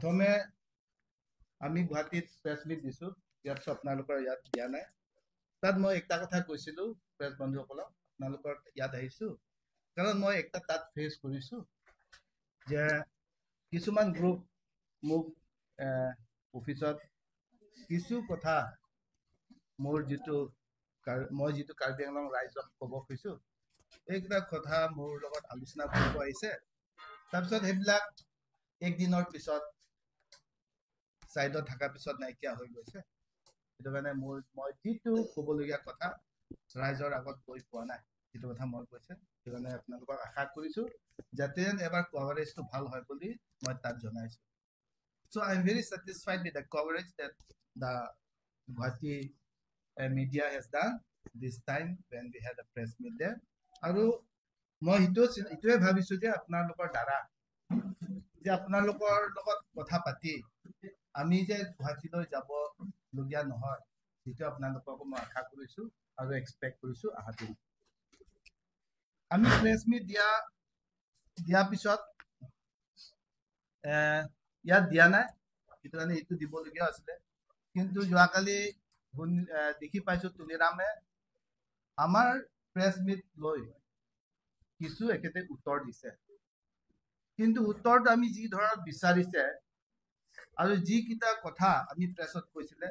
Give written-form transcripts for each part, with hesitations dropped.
প্ৰথমে আমি গুৱাহাটীত প্ৰেছ মিট দিছোঁ, ইয়াত আপোনালোকৰ ইয়াত দিয়া নাই। তাত মই একটা কথা কৈছিলোঁ প্ৰেছ বন্ধুসকলক, আপোনালোকৰ ইয়াত আহিছোঁ কাৰণ মই একটা তাত ফেচ কৰিছোঁ যে কিছুমান গ্ৰুপ মোক অফিচত কিছু কথা মোৰ মই যিটো কাৰ্বি আংলং ৰাইজক ক'ব খুজিছোঁ এইকেইটা কথা মোৰ লগত আলোচনা কৰিব আহিছে। তাৰপিছত সেইবিলাক একদিনৰ পিছত ছাইডত থকাৰ পিছত নাইকিয়া হৈ গৈছে। সেইটো কাৰণে মই যিটো ক'বলগীয়া কথা ৰাইজৰ আগত কৈ পোৱা নাই, যিটো কথা মই কৈছে, সেইটো কাৰণে আপোনালোকক আশা কৰিছোঁ যাতে এবাৰ কভাৰেজটো ভাল হয় বুলি মই তাত জনাইছোঁ। So I'm very satisfied with the coverage that the Guwahati media has done this time when we had a press meet there. আৰু মই এইটোৱে ভাবিছোঁ যে আপোনালোকৰ দ্বাৰা যে আপোনালোকৰ লগত কথা পাতি আমি যে গুৱাহাটীলৈ যাবলগীয়া নহয়, সেইটো আপোনালোককো মই আশা কৰিছোঁ আৰু এক্সপেক্ট কৰিছোঁ আশা কৰিছোঁ। আমি প্ৰেছ মিট দিয়াৰ পিছত ইয়াত দিয়া নাই, সেইটো কাৰণে এইটো দিবলগীয়া আছিলে। কিন্তু যোৱাকালি দেখি পাইছোঁ তুলিৰামে আমাৰ প্ৰেছ মিট লৈ কিছু একেতে উত্তৰ দিছে, কিন্তু উত্তৰটো আমি যি ধৰণত বিচাৰিছে আৰু যিকেইটা কথা আমি প্ৰেছত কৈছিলে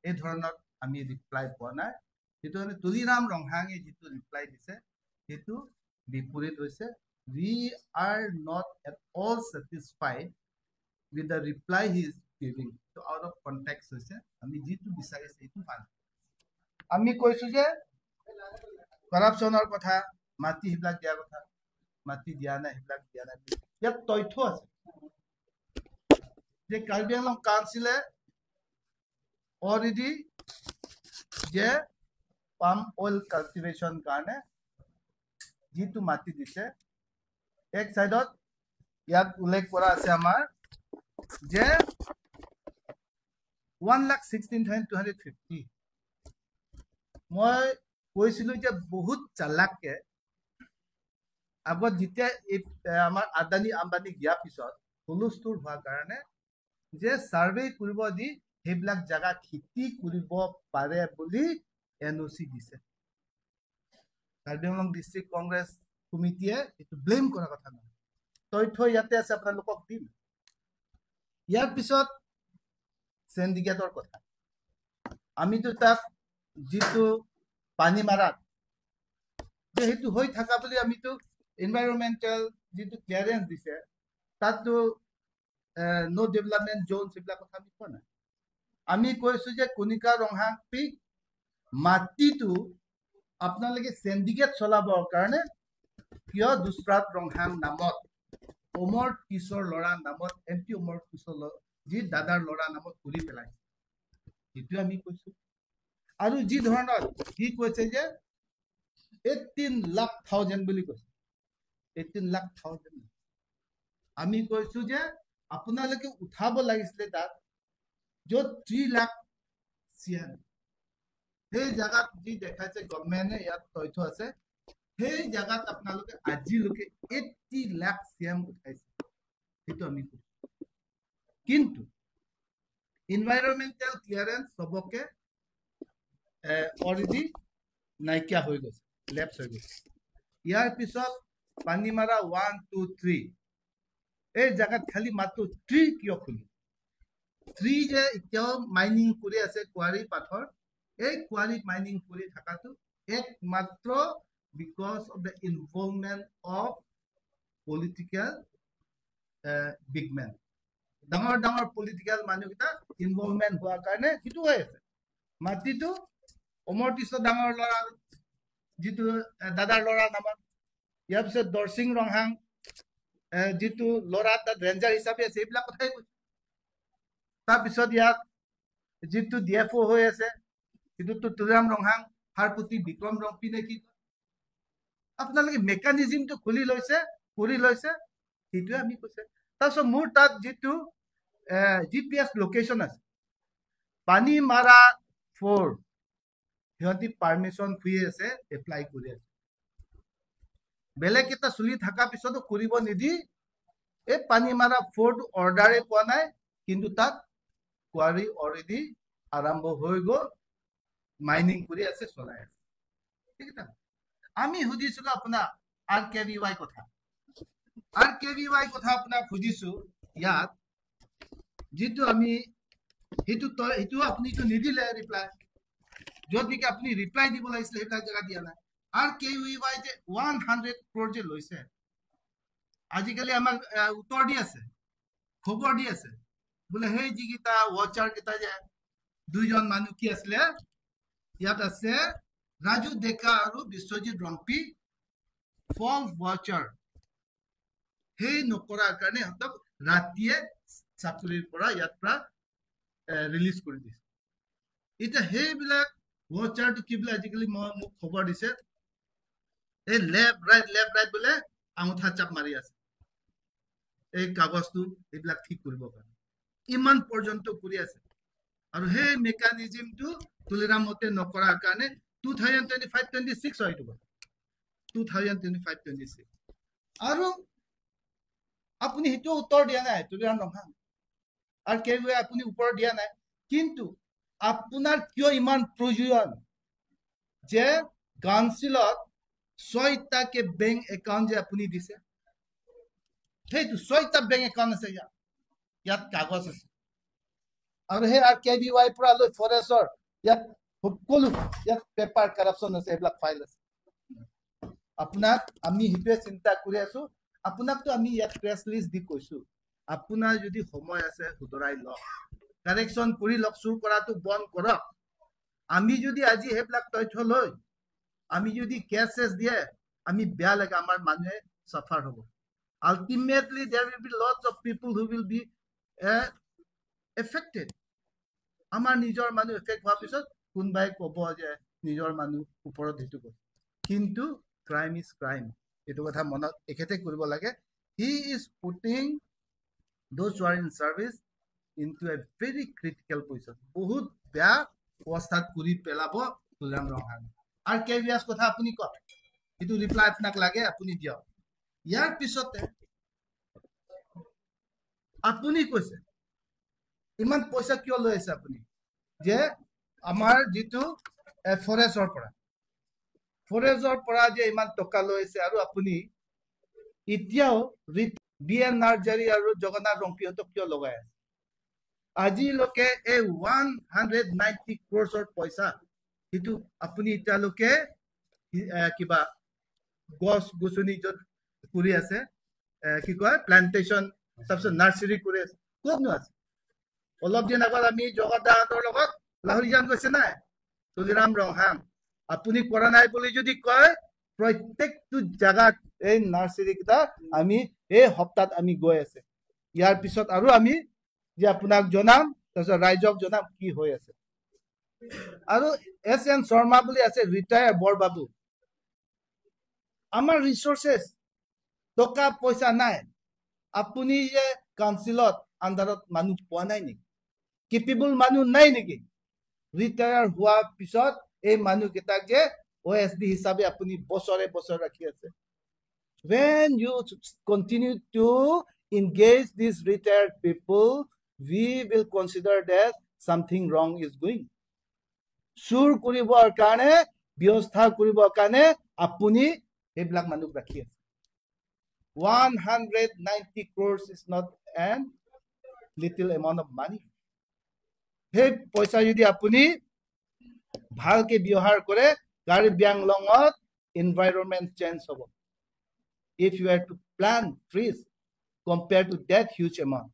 এই ধৰণত আমি ৰিপ্লাই পোৱা নাই। সেইটো কাৰণে তুলিৰাম ৰংহাঙে যিটো ৰিপ্লাই দিছে সেইটো বিপৰীত হৈছে। We are not at all satisfied with the reply he is giving. So out of context হৈছে, আমি যিটো বিচাৰিছে সেইটো পান। আমি কৈছোঁ যে কৰাপশ্যনৰ কথা, মাটি সেইবিলাক দিয়াৰ কথা, মাটি দিয়া নাই, সেইবিলাক দিয়া নাই। ইয়াত তথ্য আছে যে কাৰ্বি আংলং কাউন্সিলে অলৰেডি যে পাম অইল কাল্টিভেশ্যন কাৰণে যিটো মাটি দিছে, এক চাইডত ইয়াত উল্লেখ কৰা আছে আমাৰ যে 1,16,250। মই কৈছিলোঁ যে বহুত চালাককে আগত যেতিয়া আমাৰ আদানী আম্বানী দিয়াৰ পিছত হুলস্থুল হোৱাৰ কাৰণে যে ছাৰ্ভে কৰিব দি সেইবিলাক জাগা খেতি কৰিব পাৰে বুলি NOC দিছে। কাৰ্বি আংলং ডিষ্ট্ৰিক্ট কংগ্ৰেছ কমিটিয়ে এইটো ব্লেম কৰাৰ কথা নহয়, তথ্য ইয়াতে আছে, আপোনালোকক দিম। ইয়াৰ পিছত চেণ্ডিকেটৰ কথা, আমিতো তাত যিটো পানী মাৰাত যে সেইটো হৈ থকা বুলি আমিতো এনভাইৰনমেণ্টেল যিটো ক্লিয়াৰেঞ্চ দিছে তাততো নো ডেভেলপমেণ্ট জোন সেইবিলাক কথা আমি কোৱা নাই। আমি কৈছোঁ যে কণিকা ৰংহাং পিক মাটিটো আপোনালোকে চেণ্ডিকেট চলাবৰ কাৰণে কিয় দুষ্প্ৰাত ৰংহাং নামত অমৰ কিশোৰ ল'ৰা নামত MP অমৰ কিশোৰ যি দাদাৰ ল'ৰা নামত কৰি পেলাইছে, সেইটোৱে আমি কৈছোঁ। আৰু যি ধৰণৰ সি কৈছে যে 18,00,000 বুলি কৈছে, 18,00,000 আমি কৈছোঁ যে আপোনালোকে উঠাব লাগিছিলে তাত য'ত 3,00,000 CM সেই জাগাত যি দেখাইছে গভৰ্ণমেণ্টে, ইয়াত তথ্য আছে, সেই জাগাত আপোনালোকে আজিলৈকে 80,00,000 CM উঠাইছে, সেইটো আমি কৈছোঁ। কিন্তু এনভাইৰনমেণ্টেল ক্লিয়াৰেঞ্চ চবকে অলৰেডি নাইকিয়া হৈ গৈছে, লেপছ হৈ গৈছে। ইয়াৰ পিছত পানীমাৰা 1, 2, 3 এই জাগাত খালি মাত্ৰ 3 কিয় খুলি 3 যে এতিয়াও মাইনিং কৰি আছে কোৱাৰী পাথৰ, এই কোৱাৰী মাইনিং কৰি থকাটো একমাত্ৰ because of the involvement of political big men, ডাঙৰ ডাঙৰ পলিটিকেল মানুহকেইটা ইনভলভমেণ্ট হোৱাৰ কাৰণে সেইটো হৈ আছে। মাটিটো অমৰ কিশোৰ ডাঙৰ ল'ৰা যিটো দাদাৰ ল'ৰা নামত, ইয়াৰ পিছত দৰসিং ৰংহাং যিটো ল'ৰা তাত ৰেঞ্জাৰ হিচাপে আছে, এইবিলাক কথাই কৈছোঁ। তাৰপিছত ইয়াত যিটো DFO হৈ আছে সেইটোতো তুলিৰাম ৰংহাং হাৰপুতি বিক্ৰম ৰংপি নে কি, আপোনালোকে মেকানিজিমটো খুলি লৈছে কৰি লৈছে, সেইটোৱে আমি কৈছে। তাৰপিছত মোৰ তাত যিটো GPS লোকেশ্যন আছে, পানী মাৰা 4 সিহঁতি পাৰ্মিশ্যন ফ্ৰী আছে, এপ্লাই কৰি আছে। বেলেগ এটা চলি থকাৰ পিছতো কৰিব নিদি এই পানী মাৰা ফোৰ্ট অৰ্ডাৰে পোৱা নাই, কিন্তু তাত কোৱাৰী অলৰেডি আৰম্ভ হৈ গ'ল, মাইনিং কৰি আছে, চলাই আছে। ঠিক আছে, আমি সুধিছিলো আপোনাক RKVY কথা। RKVY কথা আপোনাক সুধিছো, ইয়াত যিটো আমি সেইটো আপুনিতো নিদিলে ৰিপ্লাই, য'ত নেকি আপুনি ৰিপ্লাই দিব লাগিছিলে সেইবিলাক জেগা দিয়া নাই। RKVY যে 100 crore যে লৈছে, আজিকালি আমাক উত্তৰ দি আছে, খবৰ দি আছে, বোলে সেই যিকেইটা ৱাচাৰ কেইটা যে দুইজন মানুহ কি আছিলে, ইয়াত আছে ৰাজু ডেকা আৰু বিশ্বজিৎ ৰম্পি, ফল্ছ ৱাচাৰ, সেই নকৰাৰ কাৰণে সিহঁতক ৰাতিয়ে চাকৰিৰ পৰা ইয়াৰ পৰা ৰিলিজ কৰি দিছে। এতিয়া সেইবিলাক ৱাচাৰটো কি বোলে আজিকালি মোক খবৰ দিছে, এই লেফ্ট ৰাইট বোলে আঙুঠা চাপ মাৰি আছে এই কাগজটো এইবিলাক ঠিক কৰিবৰ কাৰণে, ইমান পৰ্যন্ত কৰি আছে। আৰু সেই মেকানিজিমটো তুলিৰাম মতে নকৰাৰ কাৰণে 2025-26 হয়, এইটো 2025-26। আৰু আপুনি সেইটো উত্তৰ দিয়া নাই তুলিৰাম ৰংহাং, আৰু কেইবাৰে আপুনি উত্তৰ দিয়া নাই, কিন্তু আপোনাৰ কিয় ইমান প্ৰয়োজন যে কাউন্সিলত 6টাকে বেংক একাউণ্ট যে আপুনি দিছে, সেইটো 6টা বেংক একাউণ্ট আছে, ইয়াত কাগজ আছে। আৰু সেই RKVY পৰা লৈ ফৰেষ্টৰ ইয়াত সকলো ইয়াত পেপাৰ কাৰাপশ্যন আছে, এইবিলাক ফাইল আছে। আপোনাক আমি সেইটোৱে চিন্তা কৰি আছো, আপোনাকতো আমি ইয়াত প্ৰেছ লিষ্ট দি কৈছো, আপোনাৰ যদি সময় আছে শুধৰাই লওক, কাৰেকশ্যন কৰি লওক, চুৰ কৰাটো বন্ধ কৰক। আমি যদি আজি সেইবিলাক তথ্য লৈ আমি যদি কেছ দিয়ে, আমি বেয়া লাগে, আমাৰ মানুহে চাফাৰ হ'ব। Ultimately, there will be lots of people who will be affected. আমাৰ নিজৰ মানুহ এফেক্ট হোৱাৰ পিছত কোনোবাই ক'ব যে নিজৰ মানুহ ওপৰত সেইটো কৰে, কিন্তু ক্ৰাইম ইজ ক্ৰাইম, এইটো কথা মনত এখেতে কৰিব লাগে। He is putting those who are in service into a very critical position. বহুত বেয়া অৱস্থাত কৰি পেলাব তুলিৰাম ৰংহাং। RKVY কথা আপুনি কওক, সেইটো ৰিপ্লাই আপোনাক লাগে, আপুনি দিয়ক। ইয়াৰ পিছতে আপুনি কৈছে ইমান পইচা কিয় লৈ আছে আপুনি, যে আমাৰ যিটো ফৰেষ্টৰ পৰা যে ইমান টকা লৈ আছে, আৰু আপুনি এতিয়াও BN নাৰ্জাৰী আৰু জগন্নাথ ৰংপিহঁতক কিয় লগাই আছে? আজিলৈকে এই 190 crores পইচা, সেইটো আপুনি এতিয়ালৈকে কিবা গছ গছনি য'ত কৰি আছে, কি কয় প্লান্টেশ্যন, তাৰপিছত নাৰ্চাৰী কৰি আছে, ক'তনো আছে? অলপ দিন আগত আমি জগতদাহঁতৰ লগত লাহৰিজান গৈছে নাই? তুলিৰাম ৰংহাং, আপুনি কৰা নাই বুলি যদি কয়, প্ৰত্যেকটো জাগাত এই নাৰ্চাৰী কেইটা আমি এই সপ্তাহত আমি গৈ আছে। ইয়াৰ পিছত আৰু আমি যে আপোনাক জনাম, তাৰপিছত ৰাইজক জনাম কি হৈ আছে। আৰু SN শৰ্মা বুলি আছে, ৰিটায়াৰ বৰবাবু, আমাৰ ৰিচোৰ্চেছ টকা পইচা নাই, আপুনি যে কাউন্সিলত আণ্ডাৰত মানুহ পোৱা নাই নেকি? কেপেবল মানুহ নাই নেকি? ৰিটায়াৰ হোৱাৰ পিছত এই মানুহকেইটাক যে OSD হিচাপে আপুনি বছৰে বছৰে ৰাখি আছে। When you continue to engage these retired people, we will consider that something wrong is going. চুৰ কৰিবৰ কাৰণে, ব্যৱস্থা কৰিবৰ কাৰণে আপুনি এইবিলাক মানুহ ৰাখি আছে। 190 crores is not a little amount of money. সেই পইচা যদি আপুনি ভালকে ব্যৱহাৰ কৰে, কাৰ্বি আংলঙত environment change হ'ব। If you have to plant trees compared to that huge amount,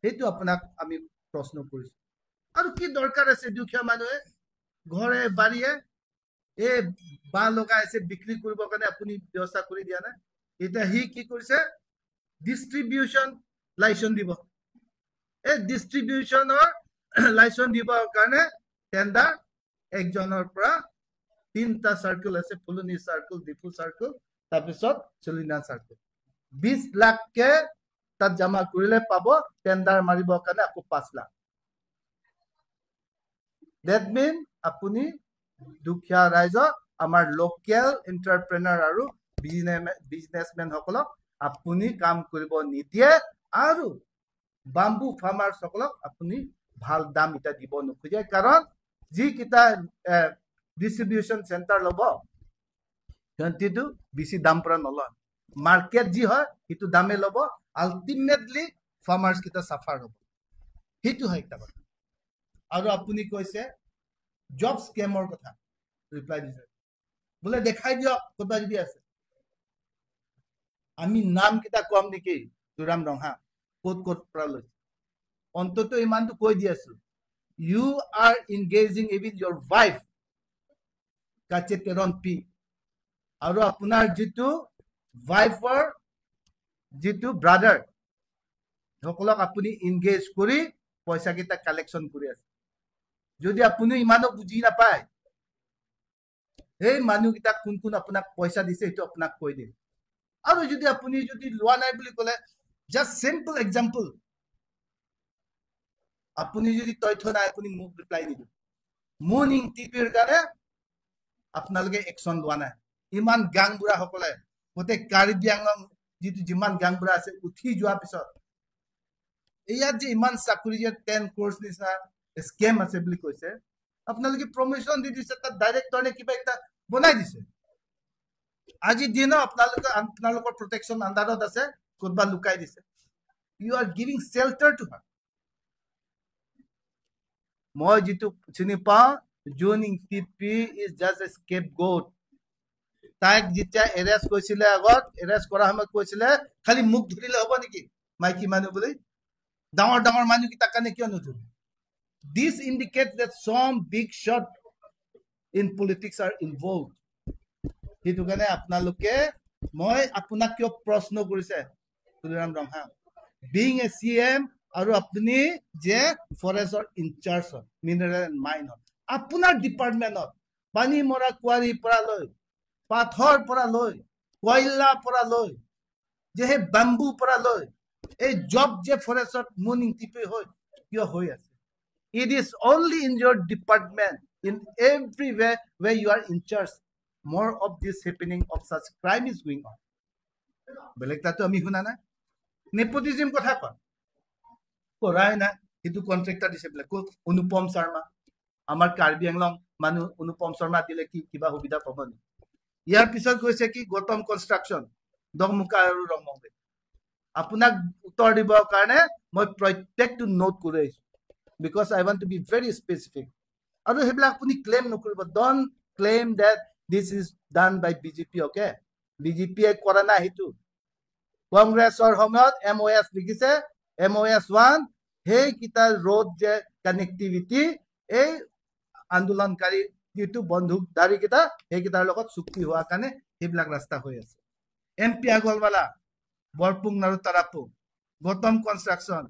সেইটো আপোনাক আমি প্ৰশ্ন কৰিছো। আৰু কি দৰকাৰ আছে দুখীয়া মানুহে ঘৰে বাৰীয়ে এই বাঁহ লগাই আছে বিক্ৰী কৰিবৰ কাৰণে, আপুনি ব্যৱস্থা কৰি দিয়া নাই। এতিয়া সি কি কৰিছে, ডিষ্ট্ৰিবিউচন লাইচেন্স দিব। এই ডিষ্ট্ৰিবিউচনৰ লাইচেন্স দিবৰ কাৰণে টেণ্ডাৰ একজনৰ পৰা 3টা চাৰ্কেল আছে, ফুলনি চাৰ্কেল, ডিফু চাৰ্কেল, তাৰপিছত চলিনা চাৰ্কেল। 20 লাখকে তাত জমা কৰিলে পাব, টেণ্ডাৰ মাৰিবৰ কাৰণে আকৌ 5 লাখ। That means আপুনি দুখীয়া ৰাইজক, আমাৰ লোকেল এণ্টাৰপ্ৰেনাৰ আৰু বিজনেছমেন সকলক আপুনি কাম কৰিব নিদিয়ে, আৰু বাম্বু ফাৰ্মাৰ সকলক আপুনি ভাল দাম এটা দিব নোখোজে কাৰণ যিকেইটা ডিষ্ট্ৰিবিউশ্যন চেণ্টাৰ ল'ব সিহঁতিটো বেছি দাম পৰা নলয় মাৰ্কেট যি হয় সেইটো দামে ল'ব আল্টিমেটলি ফাৰ্মাৰ্ছ কেইটা চাফাৰ হ'ব সেইটো হয় এটা কথা আৰু আপুনি কৈছে জব স্কেমৰ কথা ৰিপ্লাই দিছে বোলে দেখাই দিয়ক ক'ৰবাত যদি আছে আমি নাম কেইটা কম নেকি তুৰাম ৰঙা ক'ত পৰা লৈছে অন্তত ইমানটো কৈ দি আছো you are engaging with your wife কাচেতেৰন পি আৰু আপোনাৰ যিটো ৱাইফৰ যিটো ব্ৰাদাৰ সকলক আপুনি এংগেজ কৰি পইচা কেইটা কালেকশ্যন কৰি আছে যদি আপুনি ইমানো বুজি নাপায় এই মানুহকেইটাক কোন কোন আপোনাক পইচা দিছে সেইটো আপোনাক কৈ দিম আৰু যদি আপুনি যদি লোৱা নাই বুলি ক'লে জাষ্ট চিম্পল এক্সাম্পল আপুনি যদি তথ্য নাই আপুনি মোক ৰিপ্লাই নিদিব মৰ্নিং টিপিৰ কাৰণে আপোনালোকে একশ্যন লোৱা নাই ইমান গাংবুঢ়া সকলে গোটেই কাৰ্বি আংলং যিটো যিমান গাংবুঢ়া আছে উঠি যোৱাৰ পিছত ইয়াত যে ইমান চাকৰি যে 10 কোৰ্চ নিচিনা স্কেম আছে বুলি কৈছে আপোনালোকে প্ৰমোশ্যন দি দিছে তাত ডাইৰেক্টৰ নে কিবা এটা বনাই দিছে আজি দিন আপোনালোকৰ প্ৰটেকশ্যন আণ্ডাৰত আছে ক'ৰবাত লুকাই দিছে you are giving shelter to her মই যিটো চিনি পাওঁ জুনিং টিপি ইজ জাষ্ট এ স্কেপগোট তাইক যেতিয়া এৰেষ্ট কৰিছিলে আগত এৰেষ্ট কৰা সময়ত কৈছিলে খালি মুখ ধৰিলে হ'ব নেকি মাইকী মানুহ বুলি ডাঙৰ ডাঙৰ মানুহকেইটাৰ কাৰণে কিয় নুধৰিলে this indicates that some big shot in politics are involved সেইটো কাৰণে আপোনালোকে মই আপোনাক কিয় প্ৰশ্ন কৰিছে তুলিৰাম ৰঙা being a CM আৰু আপুনি যে ফৰেষ্টৰ ইনচাৰ্জ হয় মিনাৰেল এণ্ড মাইন হয় আপোনাৰ ডিপাৰ্টমেণ্টত পানী মৰা কুঁৱাৰীৰ পৰা লৈ পাথৰ পৰা লৈ কয়লা পৰা লৈ যে সেই বাম্বু পৰা লৈ এই জব যে ফৰেষ্টত মৰ্নিং টিপি হয় কিয় হৈ আছে it is only in your department in everywhere where you are in charge more of this happening of such crime is going on বেলেগ তাতো আমি শুনা নাই নেপোটিজম কথা কয় কৰাই নাই সেইটো কন্ট্ৰেক্টৰ দিছে বোলে অনুপম শৰ্মা আমাৰ কাৰ্বি আংলং মানুহ অনুপম শৰ্মা দিলে কি কিবা সুবিধা পাব নেকি ইয়াৰ পিছত কৈছে কি গৌতম কনষ্ট্ৰাকশ্যন দগমুকা আৰু ৰংমংগে আপোনাক উত্তৰ দিবৰ কাৰণে মই প্ৰত্যেকটো নোট কৰি আহিছো because I want to be very specific আৰু সেইবিলাক আপুনি ক্লেইম নকৰিব don't claim that this is done by BJP okay বিজেপিয়ে কৰা নাই সেইটো কংগ্ৰেছৰ সময়ত MOS লিখিছে MOS 1 সেইকেইটা ৰোড যে কানেক্টিভিটি এই আন্দোলনকাৰী যিটো বন্দুকধাৰী কেইটা সেইকেইটাৰ লগত চুক্তি হোৱাৰ কাৰণে সেইবিলাক ৰাস্তা হৈ আছে MP আগৰৱালা বৰপুং আৰু তাৰাপুং গৌতম কনষ্ট্ৰাকশ্যন